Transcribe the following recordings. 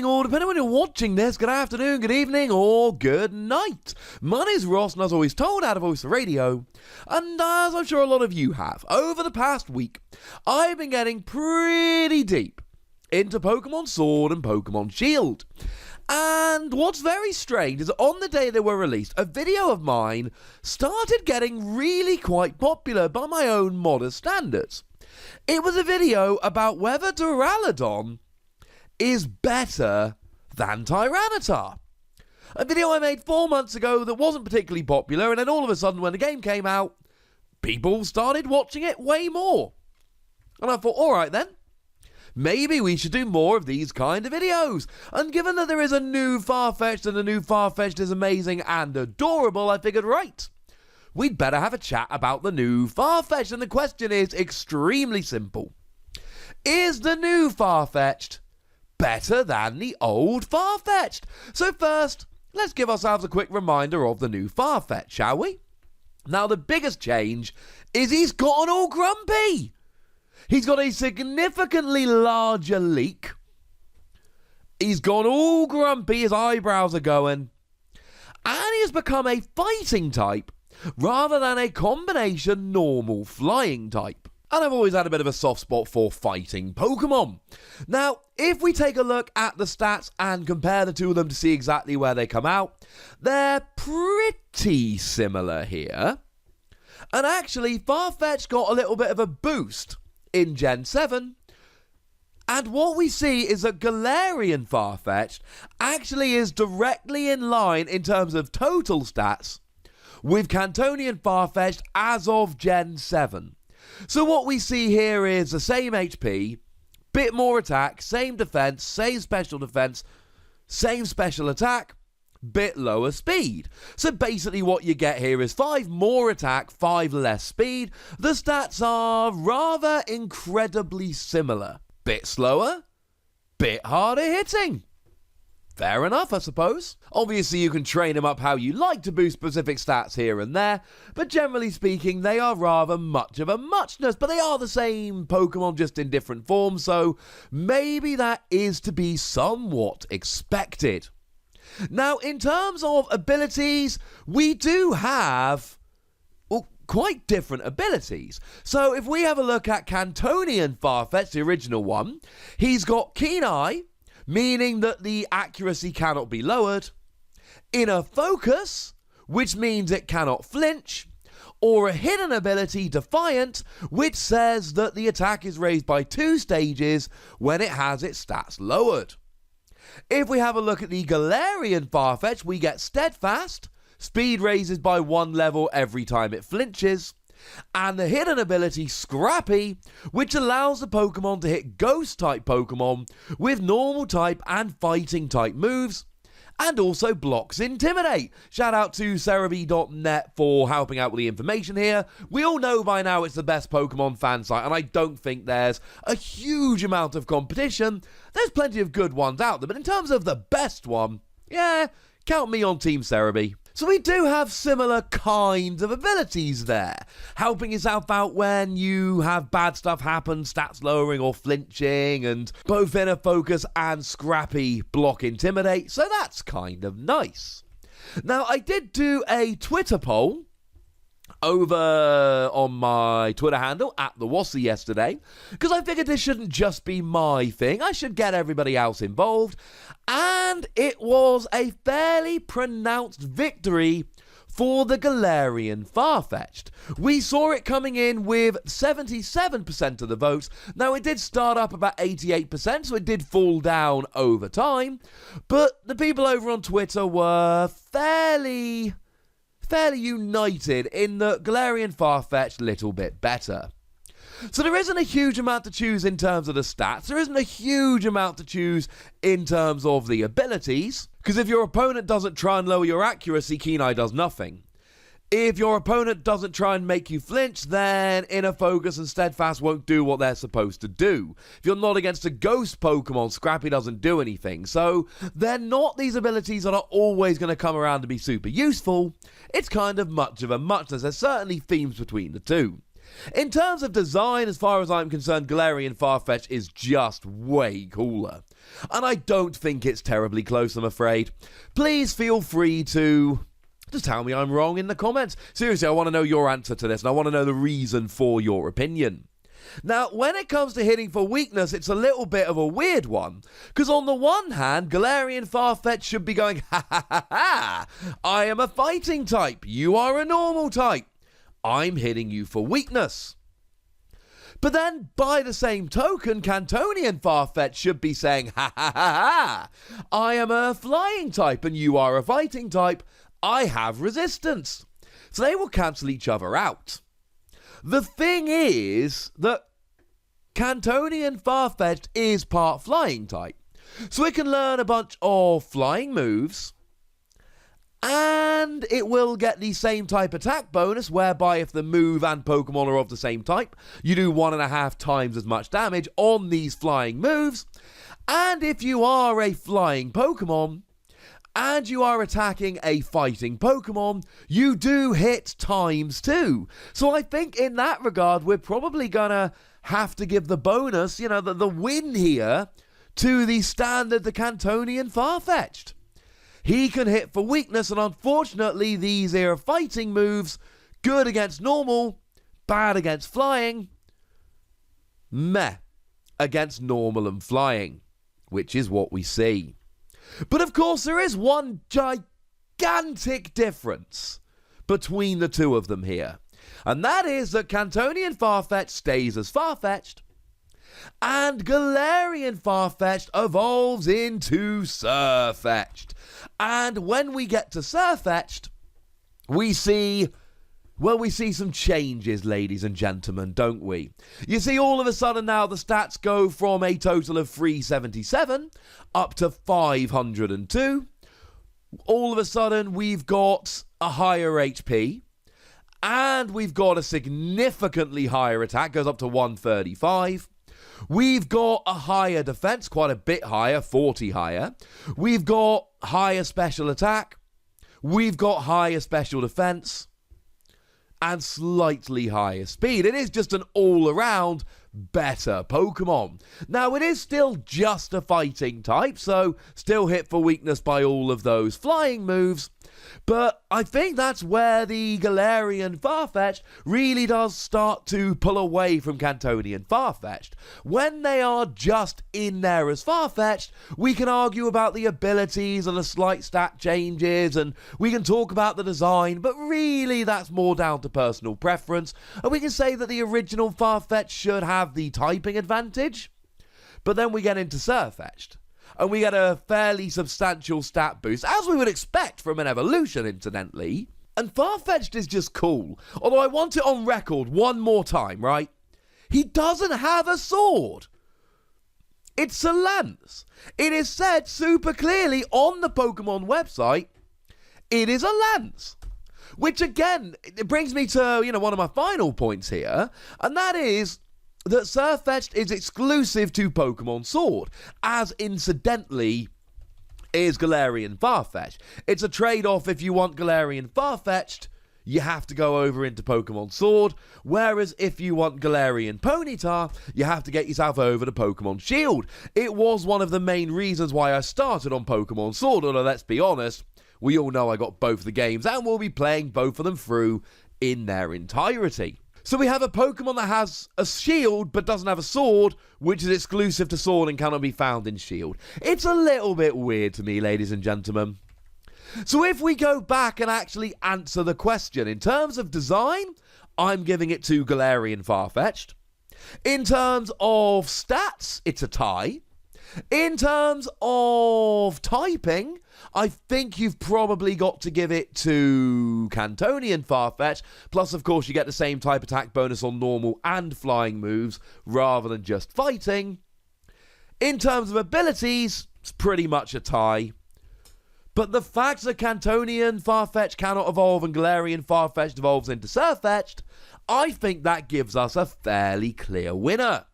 morning, or depending on when you're watching this, good afternoon, good evening, or good night. My name's Ross, and as always told, out of Voice of Radio, and as I'm sure a lot of you have, over the past week, I've been getting pretty deep into Pokemon Sword and Pokemon Shield. And what's very strange is that on the day they were released, a video of mine started getting really quite popular by my own modest standards. It was a video about whether Duraludon is better than Tyranitar. A video I made 4 months ago that wasn't particularly popular, and then all of a sudden when the game came out, people started watching it way more. And I thought, alright then, maybe we should do more of these kind of videos. And given that there is a new Farfetch'd and the new Farfetch'd is amazing and adorable, I figured, right, we'd better have a chat about the new Farfetch'd. And the question is extremely simple. Is the new Farfetch'd better than the old Farfetch'd? So first, let's give ourselves a quick reminder of the new Farfetch'd, shall we? Now, the biggest change is he's gotten all grumpy. He's got a significantly larger leak. He's gone all grumpy, his eyebrows are going. And he has become a fighting type rather than a combination normal flying type. And I've always had a bit of a soft spot for fighting Pokemon. Now, if we take a look at the stats and compare the two of them to see exactly where they come out, they're pretty similar here. And actually, Farfetch'd got a little bit of a boost in Gen 7. And what we see is that Galarian Farfetch'd actually is directly in line in terms of total stats with Cantonian Farfetch'd as of Gen 7. So what we see here is the same HP, bit more attack, same defense, same special defense, same special attack, bit lower speed. So basically what you get here is 5 more attack, 5 less speed. The stats are rather incredibly similar. Bit slower, bit harder hitting. Fair enough, I suppose. Obviously, you can train him up how you like to boost specific stats here and there, but generally speaking, they are rather much of a muchness, but they are the same Pokemon, just in different forms, so maybe that is to be somewhat expected. Now, in terms of abilities, we do have quite different abilities. So if we have a look at Cantonian Farfetch'd, the original one, he's got Keen Eye, meaning that the accuracy cannot be lowered, Inner Focus, which means it cannot flinch, or a hidden ability, Defiant, which says that the attack is raised by 2 stages when it has its stats lowered. If we have a look at the Galarian Farfetch'd, we get Steadfast, speed raises by 1 level every time it flinches, and the hidden ability Scrappy, which allows the Pokemon to hit Ghost-type Pokemon with normal-type and fighting-type moves, and also blocks Intimidate. Shout out to Cerebi.net for helping out with the information here. We all know by now it's the best Pokemon fan site, and I don't think there's a huge amount of competition. There's plenty of good ones out there, but in terms of the best one, yeah, count me on Team Cerebi. So we do have similar kinds of abilities there, helping yourself out when you have bad stuff happen, stats lowering or flinching, and both Inner Focus and Scrappy block Intimidate, so that's kind of nice. Now, I did do a Twitter poll over on my Twitter handle, @TheWassy, yesterday, because I figured this shouldn't just be my thing, I should get everybody else involved, and it was a fairly pronounced victory for the Galarian Farfetch'd. We saw it coming in with 77% of the votes. Now, it did start up about 88%, so it did fall down over time, but the people over on Twitter were fairly united in the Galarian Farfetch'd a little bit better. So there isn't a huge amount to choose in terms of the stats. There isn't a huge amount to choose in terms of the abilities. Because if your opponent doesn't try and lower your accuracy, Keen Eye does nothing. If your opponent doesn't try and make you flinch, then Inner Focus and Steadfast won't do what they're supposed to do. If you're not against a ghost Pokemon, Scrappy doesn't do anything. So they're not these abilities that are always going to come around to be super useful. It's kind of much of a muchness. There's certainly themes between the two. In terms of design, as far as I'm concerned, Galarian Farfetch'd is just way cooler. And I don't think it's terribly close, I'm afraid. Please feel free to just tell me I'm wrong in the comments. Seriously, I want to know your answer to this, and I want to know the reason for your opinion. Now, when it comes to hitting for weakness, it's a little bit of a weird one. Because on the one hand, Galarian Farfetch'd should be going, ha ha ha ha, I am a fighting type, you are a normal type. I'm hitting you for weakness. But then, by the same token, Cantonian Farfetch'd should be saying, ha ha ha ha, I am a flying type and you are a fighting type, I have resistance. So they will cancel each other out. The thing is that Cantonian Farfetch'd is part flying type. So it can learn a bunch of flying moves, and it will get the same type attack bonus, whereby if the move and Pokemon are of the same type, you do 1.5 times as much damage on these flying moves. And if you are a flying Pokemon, and you are attacking a fighting Pokemon, you do hit ×2. So I think in that regard, we're probably going to have to give the bonus, the win here, to the standard, the Cantonian Farfetch'd. He can hit for weakness, and unfortunately, these are fighting moves, good against normal, bad against flying, meh against normal and flying, which is what we see. But of course, there is one gigantic difference between the two of them here. And that is that Cantonian Farfetch'd stays as Farfetch'd, and Galarian Farfetch'd evolves into Sirfetch'd. And when we get to Sirfetch'd, we see some changes, ladies and gentlemen, don't we? You see, all of a sudden now the stats go from a total of 377 up to 502. All of a sudden we've got a higher HP, and we've got a significantly higher attack, goes up to 135. We've got a higher defense, quite a bit higher, 40 higher. We've got higher special attack. We've got higher special defense. And slightly higher speed. It is just an all-around better Pokemon. Now, it is still just a fighting type, so still hit for weakness by all of those flying moves. But I think that's where the Galarian Farfetch'd really does start to pull away from Cantonian Farfetch'd. When they are just in there as Farfetch'd, we can argue about the abilities and the slight stat changes, and we can talk about the design, but really that's more down to personal preference. And we can say that the original Farfetch'd should have the typing advantage, but then we get into Sirfetch'd, and we get a fairly substantial stat boost, as we would expect from an evolution, incidentally. And Farfetch'd is just cool. Although I want it on record one more time, right? He doesn't have a sword. It's a lance. It is said super clearly on the Pokemon website, it is a lance. Which again, it brings me to, one of my final points here, and that is that Sirfetch'd is exclusive to Pokemon Sword, as incidentally is Galarian Farfetch'd. It's a trade-off. If you want Galarian Farfetch'd, you have to go over into Pokemon Sword, whereas if you want Galarian Ponyta, you have to get yourself over to Pokemon Shield. It was one of the main reasons why I started on Pokemon Sword, although let's be honest, we all know I got both the games, and we'll be playing both of them through in their entirety. So we have a Pokemon that has a shield but doesn't have a sword, which is exclusive to Sword and cannot be found in Shield. It's a little bit weird to me, ladies and gentlemen. So if we go back and actually answer the question, in terms of design, I'm giving it to Galarian Farfetch'd. In terms of stats, it's a tie. In terms of typing, I think you've probably got to give it to Cantonian Farfetch'd. Plus, of course, you get the same type attack bonus on normal and flying moves rather than just fighting. In terms of abilities, it's pretty much a tie. But the fact that Cantonian Farfetch'd cannot evolve and Galarian Farfetch'd evolves into Sirfetch'd, I think that gives us a fairly clear winner.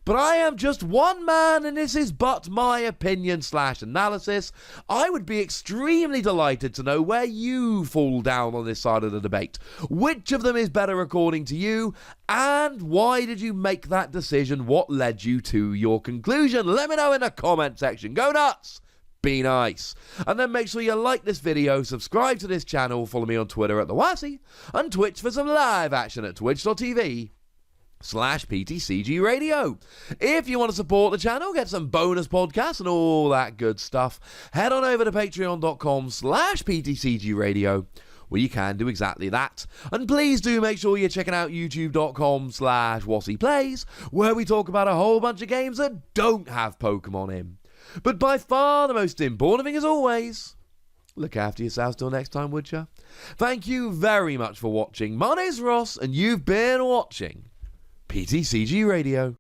But I am just one man, and this is but my opinion / analysis. I would be extremely delighted to know where you fall down on this side of the debate. Which of them is better according to you, and why did you make that decision? What led you to your conclusion? Let me know in the comment section. Go nuts! Be nice. And then make sure you like this video, subscribe to this channel, follow me on Twitter at @TheWassy, and Twitch for some live action at twitch.tv/PTCG Radio. If you want to support the channel, get some bonus podcasts and all that good stuff, head on over to patreon.com/PTCG Radio, where you can do exactly that. And please do make sure you're checking out youtube.com/WassyPlays, where we talk about a whole bunch of games that don't have Pokemon in. But by far the most important thing, as always, look after yourselves till next time, would ya? Thank you very much for watching. My name's Ross, and you've been watching PTCG Radio.